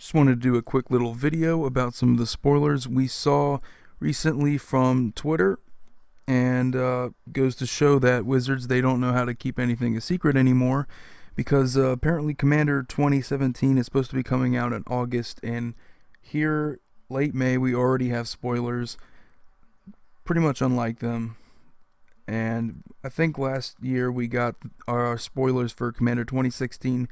Just wanted to do a quick little video about some of the spoilers we saw recently from Twitter, and goes to show that Wizards, they don't know how to keep anything a secret anymore, because apparently Commander 2017 is supposed to be coming out in August, and here late May we already have spoilers pretty much unlike them. And I think last year we got our spoilers for Commander 2016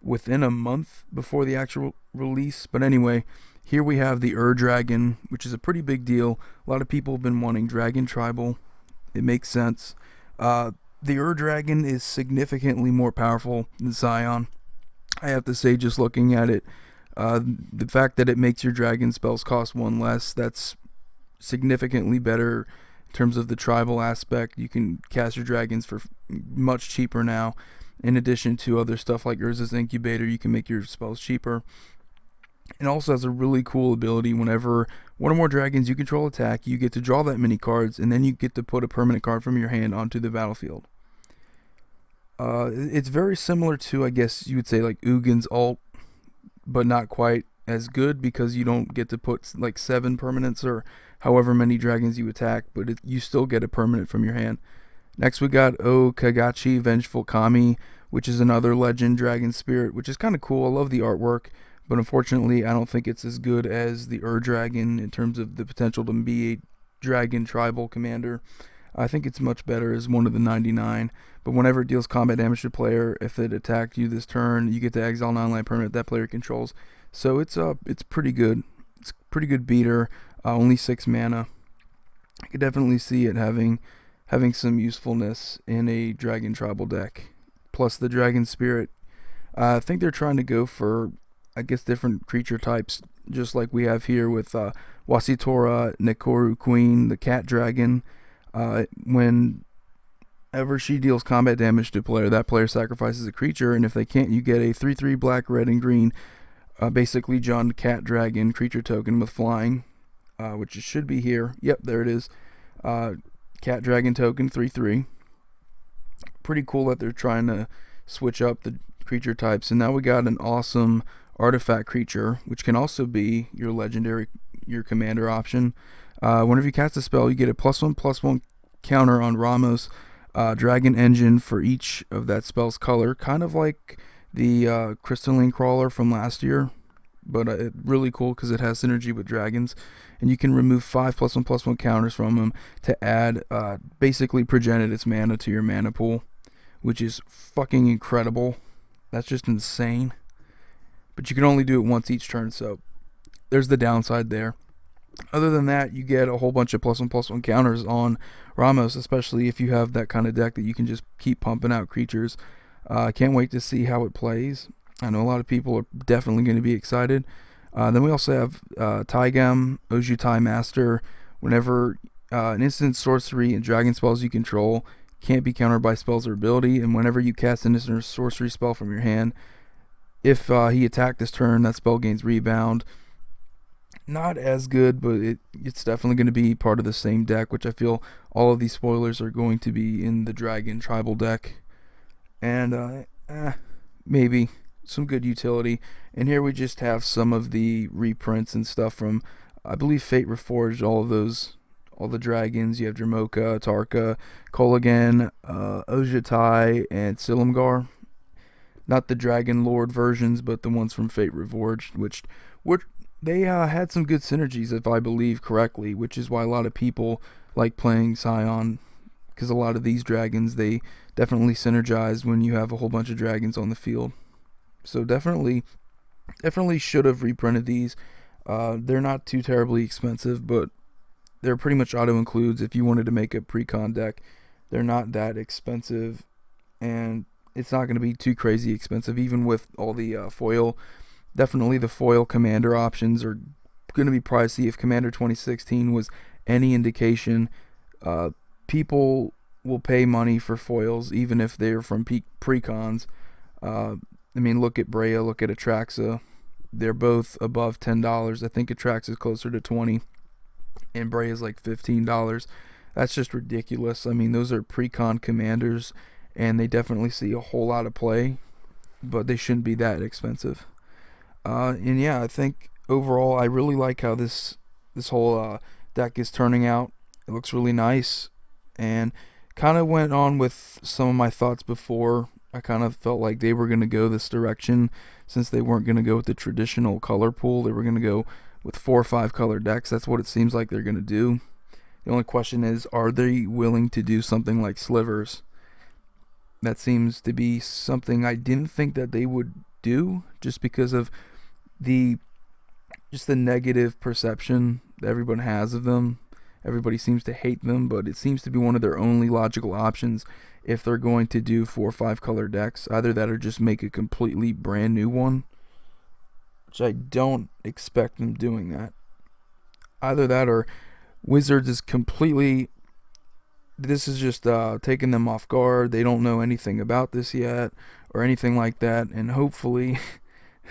within a month before the actual release. But anyway, here we have the Dragon, which is a pretty big deal. A lot of people have been wanting Dragon Tribal. It makes sense. The Dragon is significantly more powerful than Scion. I have to say, just looking at it, the fact that it makes your dragon spells cost one less, that's significantly better in terms of the tribal aspect. You can cast your dragons for much cheaper now. In addition to other stuff like Urza's Incubator, you can make your spells cheaper. It also has a really cool ability. Whenever one or more dragons you control attack, you get to draw that many cards, and then you get to put a permanent card from your hand onto the battlefield. It's very similar to, I guess you would say, like Ugin's ult, but not quite as good, because you don't get to put like 7 permanents or however many dragons you attack, but you still get a permanent from your hand. Next we got Kagachi Vengeful Kami, which is another legend dragon spirit, which is kind of cool. I love the artwork, but unfortunately I don't think it's as good as the Dragon in terms of the potential to be a dragon tribal commander. I think it's much better as one of the 99, but whenever it deals combat damage to a player, if it attacked you this turn, you get to exile 9-land permanent that player controls. So it's pretty good. It's a pretty good beater. Only 6 mana. I could definitely see it having some usefulness in a dragon tribal deck. Plus the dragon spirit, I think they're trying to go for, I guess, different creature types, just like we have here with Wasitora Nekoru Queen, the cat dragon. Whenever she deals combat damage to a player, that player sacrifices a creature, and if they can't, you get a 3/3 black, red, and green, basically John Cat Dragon creature token with flying, which it should be here. Yep, there it is. Cat Dragon token, 3/3. Pretty cool that they're trying to switch up the creature types. And now we got an awesome artifact creature, which can also be your legendary, your commander option. Whenever you cast a spell, you get a +1/+1 counter on Ramos, Dragon Engine for each of that spell's color, kind of like the Crystalline Crawler from last year, but really cool because it has synergy with dragons, and you can remove 5 +1/+1 counters from them to add basically Progenitus its mana to your mana pool, which is fucking incredible. That's just insane. But you can only do it once each turn, so there's the downside there. Other than that, you get a whole bunch of +1/+1 counters on Ramos, especially if you have that kind of deck that you can just keep pumping out creatures. I can't wait to see how it plays. I know a lot of people are definitely going to be excited. Then we also have Taigam, Ojutai Master. Whenever an instant sorcery and dragon spells you control can't be countered by spells or ability, and whenever you cast an instant sorcery spell from your hand, if he attacked this turn, that spell gains rebound. Not as good, but it's definitely going to be part of the same deck, which I feel all of these spoilers are going to be in the Dragon Tribal deck. And maybe some good utility. And here we just have some of the reprints and stuff from, I believe, Fate Reforged, all the dragons. You have Dramoka, Tarka, Kolaghan, Ojutai, and Silumgar. Not the Dragon Lord versions, but the ones from Fate Reforged, which they had some good synergies, if I believe correctly, which is why a lot of people like playing Scion, because a lot of these dragons, they definitely synergize when you have a whole bunch of dragons on the field. So definitely should have reprinted these. They're not too terribly expensive, but they're pretty much auto-includes if you wanted to make a pre-con deck. They're not that expensive, and it's not going to be too crazy expensive, even with all the foil. Definitely the foil commander options are going to be pricey. If Commander 2016 was any indication, people will pay money for foils, even if they're from pre-cons. I mean, look at Brea, look at Atraxa. They're both above $10. I think Atraxa is closer to $20, and Brea is like $15. That's just ridiculous. I mean, those are pre-con commanders, and they definitely see a whole lot of play, but they shouldn't be that expensive. And yeah, I think overall I really like how this whole deck is turning out. It looks really nice, and kind of went on with some of my thoughts before. I kind of felt like they were going to go this direction since they weren't going to go with the traditional color pool. They were going to go with 4 or 5 color decks. That's what it seems like they're going to do. The only question is, are they willing to do something like slivers? That seems to be something I didn't think that they would do, just because of the the negative perception that everyone has of them. Everybody seems to hate them, but it seems to be one of their only logical options if they're going to do 4 or 5 color decks. Either that or just make a completely brand new one, which I don't expect them doing that. Either that or Wizards is completely, this is just taking them off guard. They don't know anything about this yet or anything like that, and hopefully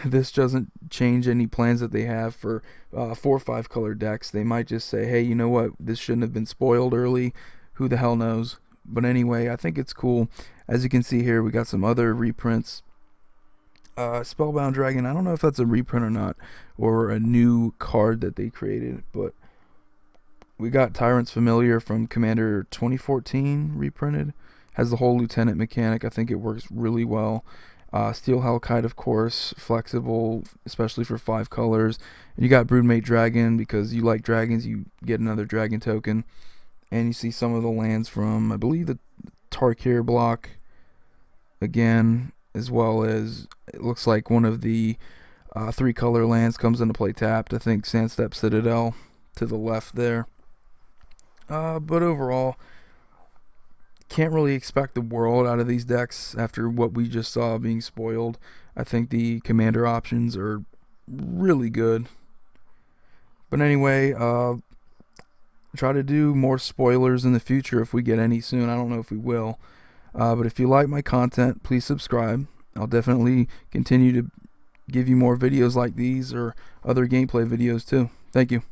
this doesn't change any plans that they have for 4 or 5 color decks. They might just say, hey, you know what, this shouldn't have been spoiled early. Who the hell knows? But anyway, I think it's cool. As you can see here, we got some other reprints. Spellbound Dragon, I don't know if that's a reprint or not, or a new card that they created, but we got Tyrant's Familiar from Commander 2014 reprinted. Has the whole Lieutenant mechanic. I think it works really well. Steel Hellkite, of course, flexible, especially for 5 colors. And you got Broodmate Dragon, because you like dragons, you get another dragon token. And you see some of the lands from, I believe, the Tarkir block again, as well as it looks like one of the 3 color lands comes into play tapped. I think Sandstep Citadel to the left there. But overall, can't really expect the world out of these decks after what we just saw being spoiled. I think the commander options are really good. But anyway, try to do more spoilers in the future if we get any soon. I don't know if we will. But if you like my content, please subscribe. I'll definitely continue to give you more videos like these or other gameplay videos too. Thank you.